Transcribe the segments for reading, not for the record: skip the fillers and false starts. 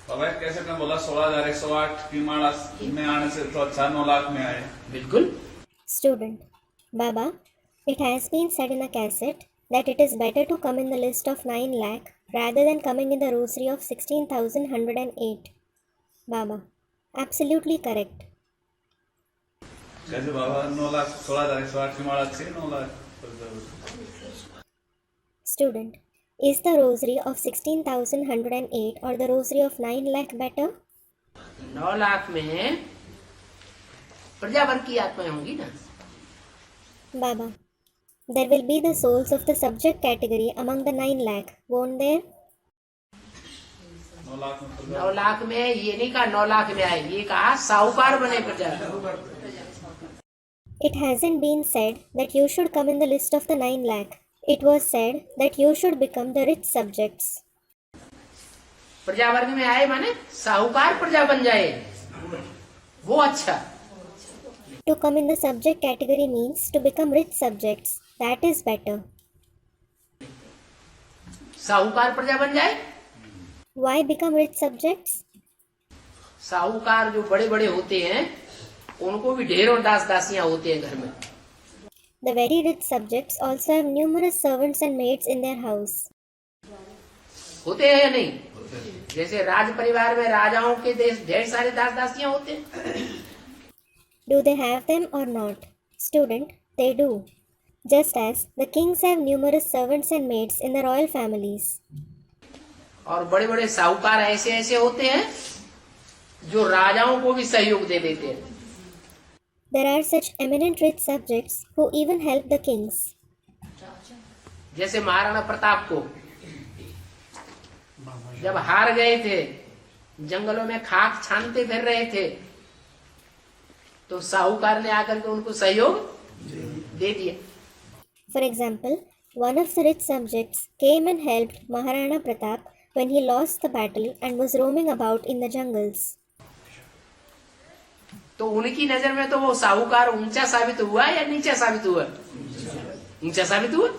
बाबा कैसे ने बोला 16,108 की माला में आने से तो अच्छा 9 लाख में आए। बिल्कुल। Student, Baba, it has been said in a cassette that it is better to come in the list of 9 lakh rather than coming in the rosary of 16,108. Baba, absolutely correct. कैसे बाबा 9 लाख 16,108 की माला अच्छी 9 lakh. Student, is the rosary of 16,108 or the rosary of 9 lakh better? 9 lakh में प्रजावर्ग की आत्माएं होंगी ना। Baba, there will be the souls of the subject category among the 9 lakh, won't there? 9 lakh में 9 लाख में ये नहीं कहा 9 लाख में आए, ये कहा साहूकार बने प्रजा। It hasn't been said that you should come in the list of the 9 lakh. It was said that you should become the rich subjects. प्रजावर्ग में आए माने साहूकार प्रजा बन जाए, वो अच्छा। To come in the subject category means to become rich subjects. That is better. साहूकार प्रजा बन जाए। Why become rich subjects? साहूकार जो बड़े बड़े होते हैं उनको भी ढेरों दास दासियां होते हैं घर में। The very rich subjects also have numerous servants and maids in their house. होते हैं या नहीं? जैसे राज परिवार में राजाओं के देश ढेर सारे दास दासियां होते हैं। Do they have them or not? Student, they do. Just as the kings have numerous servants and maids in the royal families. और बड़े बड़े साहूकार ऐसे ऐसे होते हैं जो राजाओं को भी सहयोग दे देते हैं। There are such eminent rich subjects who even help the kings. जैसे महाराणा प्रताप को जब हार गए थे, जंगलों में खाक छानते फिर रहे थे, तो साहूकार ने आकर के उनको सहयोग दे दिया। For example, one of the rich subjects came and helped Maharana Pratap when he lost the battle and was roaming about in the jungles. तो उनकी नजर में तो वो साहूकार ऊंचा साबित हुआ या नीचा साबित हुआ? ऊंचा साबित हुआ।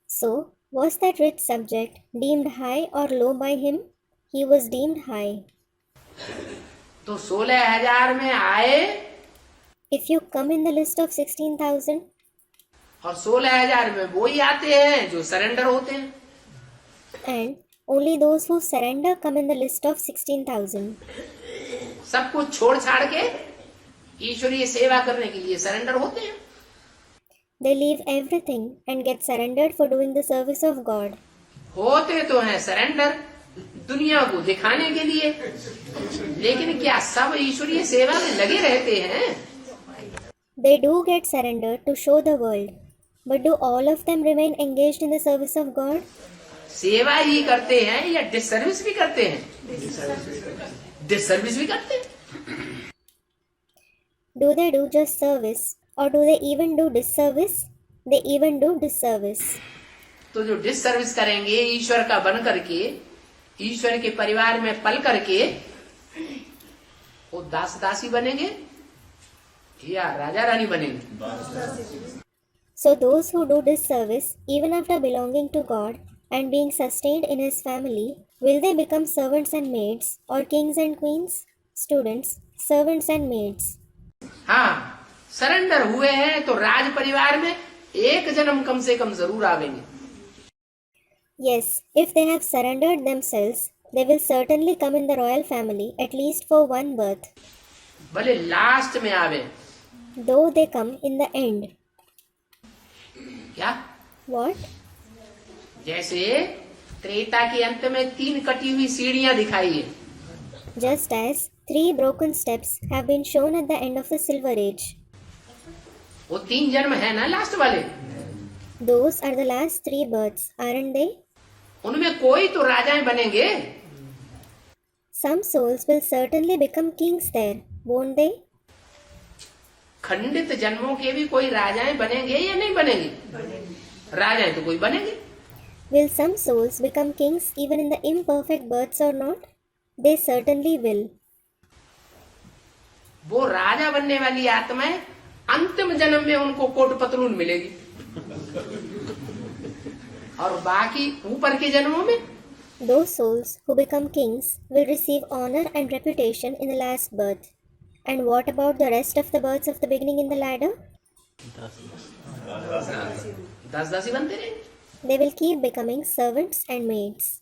So, was that rich subject deemed high or low by him? He was deemed high. तो 16,000 में आए If you come in the list of 16,000, और 16,000 में वो ही आते हैं जो सरेंडर होते हैं। and only those who surrender come in the list of 16,000. सब कुछ छोड़ छाड़ के ईश्वरीय सेवा करने के लिए सरेंडर होते हैं। They leave everything and get surrendered for doing the service of God. होते तो हैं सरेंडर दुनिया को दिखाने के लिए, लेकिन क्या सब ईश्वरीय सेवा में लगे रहते हैं? They do get surrendered to show the world, but do all of them remain engaged in the service of God? सेवा ही करते हैं या डिसर्विस भी करते हैं? डिसर्विस भी करते हैं। Do they do just service or do they even do disservice? They even do disservice. तो जो डिसर्विस करेंगे ईश्वर का बन करके, ईश्वर के परिवार में पल करके, वो दास दासी बनेंगे या राजा रानी बनेंगे? So those who do disservice even after belonging to God and being sustained in His family, will they become servants and maids or kings and queens? Students, servants and maids. हाँ, सरेंडर हुए हैं तो राज परिवार में एक जन्म कम से कम जरूर आवेंगे। Yes, if they have surrendered themselves, they will certainly come in the royal family at least for one birth. भले लास्ट में आवे। Though they come in the end. क्या? What? जैसे त्रेता के अंत में 3 कटी हुई सीढ़ियां दिखाई है। Just as 3 broken steps have been shown at the end of the Silver Age. वो 3 जन्म है ना लास्ट वाले। Those are the last 3 births, aren't they? उनमें कोई तो राजाएं बनेंगे। Some souls will certainly become kings there, won't they? खंडित जन्मों के भी कोई राजाएं बनेंगे या नहीं बनेंगे? राजाएं तो कोई बनेंगे। Will some souls become kings even in the imperfect births or not? They certainly will. वो राजा बनने वाली आत्माएं अंतिम जन्म में उनको कोट पतलून मिलेगी, और बाकी ऊपर के जन्मों में Those souls who become kings will receive honor and reputation in the last birth. And what about the rest of the births of the beginning in the ladder? दास दासी बनते रहे. They will keep becoming servants and maids.